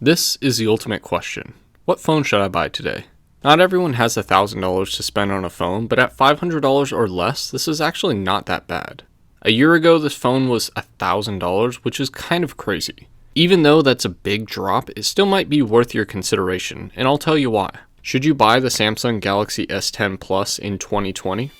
This is the ultimate question. What phone should I buy today? Not everyone has $1,000 to spend on a phone, but at $500 or less, this is actually not that bad. A year ago, this phone was $1,000, which is kind of crazy. Even though that's a big drop, it still might be worth your consideration, and I'll tell you why. Should you buy the Samsung Galaxy S10 Plus in 2020?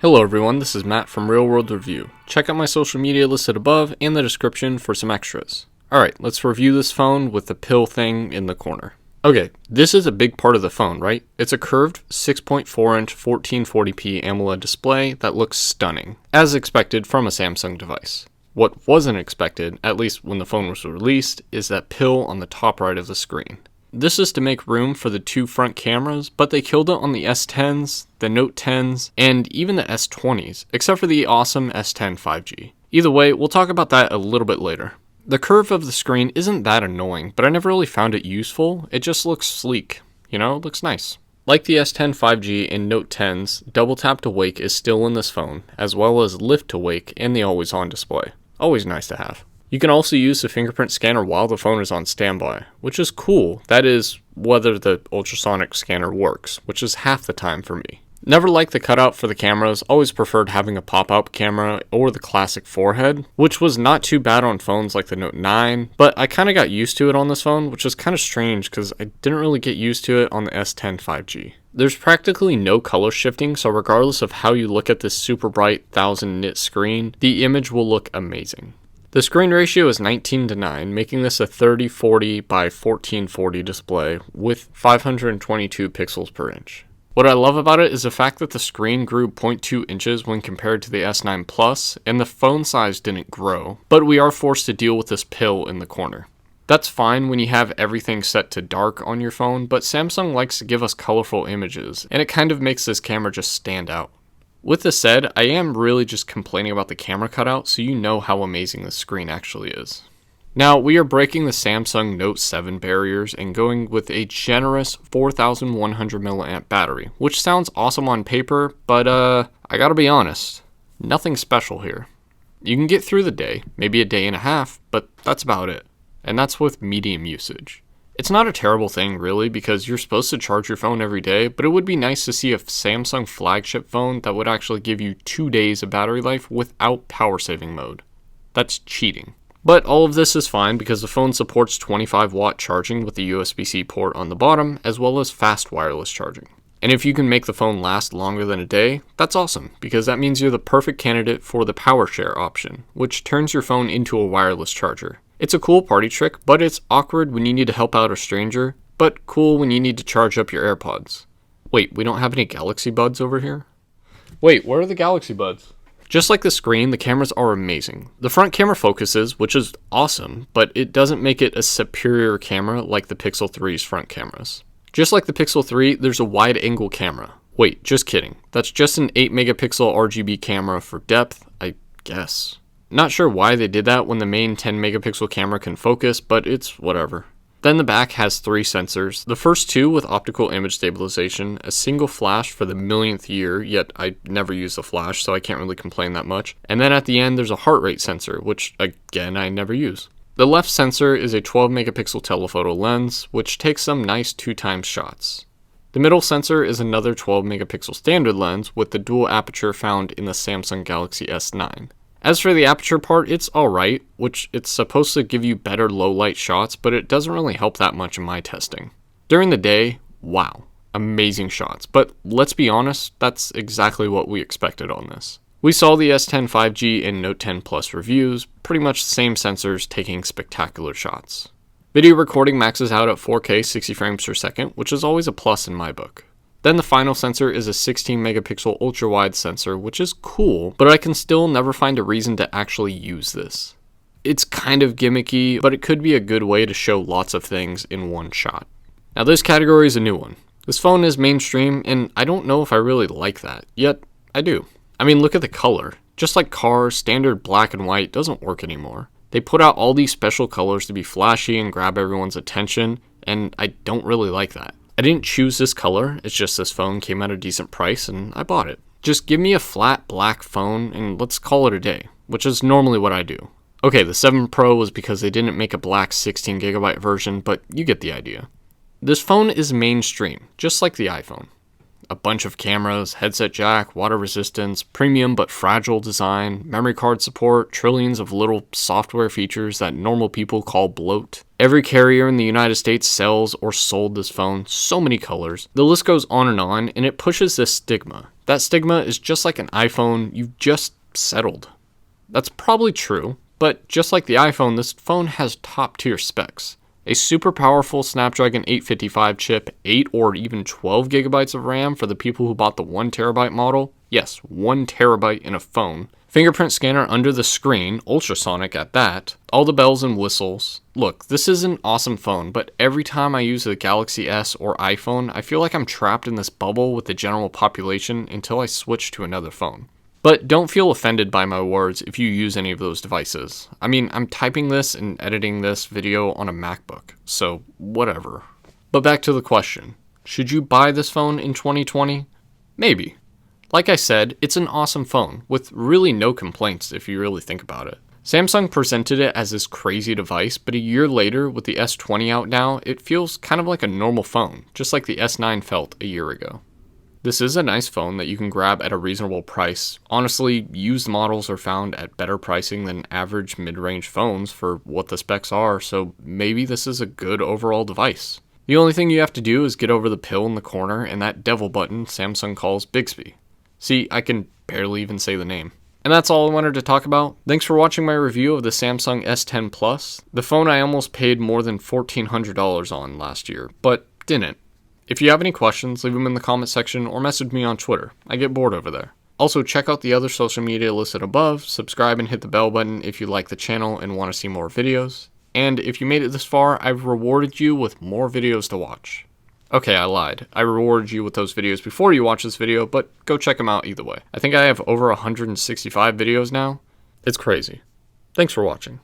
Hello everyone, this is Matt from Real World Review. Check out my social media listed above and the description for some extras. Alright, let's review this phone with the pill thing in the corner. Okay, this is a big part of the phone, right? It's a curved 6.4-inch 1440p AMOLED display that looks stunning, as expected from a Samsung device. What wasn't expected, at least when the phone was released, is that pill on the top right of the screen. This is to make room for the two front cameras, but they killed it on the S10s, the Note 10s, and even the S20s, except for the awesome S10 5G. Either way, we'll talk about that a little bit later. The curve of the screen isn't that annoying, but I never really found it useful. It just looks sleek. You know, it looks nice. Like the S10 5G and Note 10s, double tap to wake is still in this phone, as well as lift to wake and the always on display. Always nice to have. You can also use the fingerprint scanner while the phone is on standby, which is cool. That is, whether the ultrasonic scanner works, which is half the time for me. Never liked the cutout for the cameras, always preferred having a pop-out camera or the classic forehead, which was not too bad on phones like the Note 9, but I kind of got used to it on this phone, which is kind of strange because I didn't really get used to it on the S10 5G. There's practically no color shifting, so regardless of how you look at this super bright 1000 nit screen, the image will look amazing. The screen ratio is 19:9, making this a 3040 by 1440 display with 522 pixels per inch. What I love about it is the fact that the screen grew 0.2 inches when compared to the S9 Plus, and the phone size didn't grow, but we are forced to deal with this pill in the corner. That's fine when you have everything set to dark on your phone, but Samsung likes to give us colorful images, and it kind of makes this camera just stand out. With this said, I am really just complaining about the camera cutout, so you know how amazing this screen actually is. Now, we are breaking the Samsung Note 7 barriers and going with a generous 4100 mAh battery, which sounds awesome on paper, but I gotta be honest, nothing special here. You can get through the day, maybe a day and a half, but that's about it. And that's with medium usage. It's not a terrible thing really because you're supposed to charge your phone every day, but it would be nice to see a Samsung flagship phone that would actually give you 2 days of battery life without power saving mode. That's cheating. But all of this is fine because the phone supports 25-watt charging with the USB-C port on the bottom, as well as fast wireless charging. And if you can make the phone last longer than a day, that's awesome, because that means you're the perfect candidate for the power share option, which turns your phone into a wireless charger. It's a cool party trick, but it's awkward when you need to help out a stranger, but cool when you need to charge up your AirPods. Wait, we don't have any Galaxy Buds over here? Wait, where are the Galaxy Buds? Just like the screen, the cameras are amazing. The front camera focuses, which is awesome, but it doesn't make it a superior camera like the Pixel 3's front cameras. Just like the Pixel 3, there's a wide-angle camera. Wait, just kidding. That's just an 8-megapixel RGB camera for depth, I guess. Not sure why they did that when the main 10-megapixel camera can focus, but it's whatever. Then the back has 3 sensors, the first 2 with optical image stabilization, a single flash for the millionth year, yet I never use the flash, so I can't really complain that much. And then at the end there's a heart rate sensor, which again I never use. The left sensor is a 12-megapixel telephoto lens, which takes some nice 2x shots. The middle sensor is another 12-megapixel standard lens with the dual aperture found in the Samsung Galaxy S9. As for the aperture part, it's alright, which it's supposed to give you better low light shots, but it doesn't really help that much in my testing. During the day, wow, amazing shots, but let's be honest, that's exactly what we expected on this. We saw the S10 5G and Note 10 Plus reviews, pretty much the same sensors taking spectacular shots. Video recording maxes out at 4K 60 frames per second, which is always a plus in my book. Then the final sensor is a 16-megapixel ultra-wide sensor, which is cool, but I can still never find a reason to actually use this. It's kind of gimmicky, but it could be a good way to show lots of things in one shot. Now this category is a new one. This phone is mainstream, and I don't know if I really like that, yet I do. I mean, look at the color. Just like cars, standard black and white doesn't work anymore. They put out all these special colors to be flashy and grab everyone's attention, and I don't really like that. I didn't choose this color, it's just this phone came at a decent price and I bought it. Just give me a flat black phone and let's call it a day, which is normally what I do. Okay, the 7 Pro was because they didn't make a black 16GB version, but you get the idea. This phone is mainstream, just like the iPhone. A bunch of cameras, headset jack, water resistance, premium but fragile design, memory card support, trillions of little software features that normal people call bloat. Every carrier in the United States sells or sold this phone, so many colors. The list goes on, and it pushes this stigma. That stigma is just like an iPhone, you've just settled. That's probably true, but just like the iPhone, this phone has top tier specs. A super powerful Snapdragon 855 chip, 8 or even 12 gigabytes of RAM for the people who bought the 1TB model. Yes, 1TB in a phone. Fingerprint scanner under the screen, ultrasonic at that. All the bells and whistles. Look, this is an awesome phone, but every time I use the Galaxy S or iPhone, I feel like I'm trapped in this bubble with the general population until I switch to another phone. But don't feel offended by my words if you use any of those devices. I mean, I'm typing this and editing this video on a MacBook, so whatever. But back to the question. Should you buy this phone in 2020? Maybe. Like I said, it's an awesome phone, with really no complaints if you really think about it. Samsung presented it as this crazy device, but a year later, with the S20 out now, it feels kind of like a normal phone, just like the S9 felt a year ago. This is a nice phone that you can grab at a reasonable price. Honestly, used models are found at better pricing than average mid-range phones for what the specs are, so maybe this is a good overall device. The only thing you have to do is get over the pill in the corner and that devil button Samsung calls Bixby. See, I can barely even say the name. And that's all I wanted to talk about. Thanks for watching my review of the Samsung S10 Plus, the phone I almost paid more than $1,400 on last year, but didn't. If you have any questions, leave them in the comment section or message me on Twitter. I get bored over there. Also, check out the other social media listed above, subscribe and hit the bell button if you like the channel and want to see more videos. And if you made it this far, I've rewarded you with more videos to watch. Okay, I lied. I rewarded you with those videos before you watch this video, but go check them out either way. I think I have over 165 videos now. It's crazy. Thanks for watching.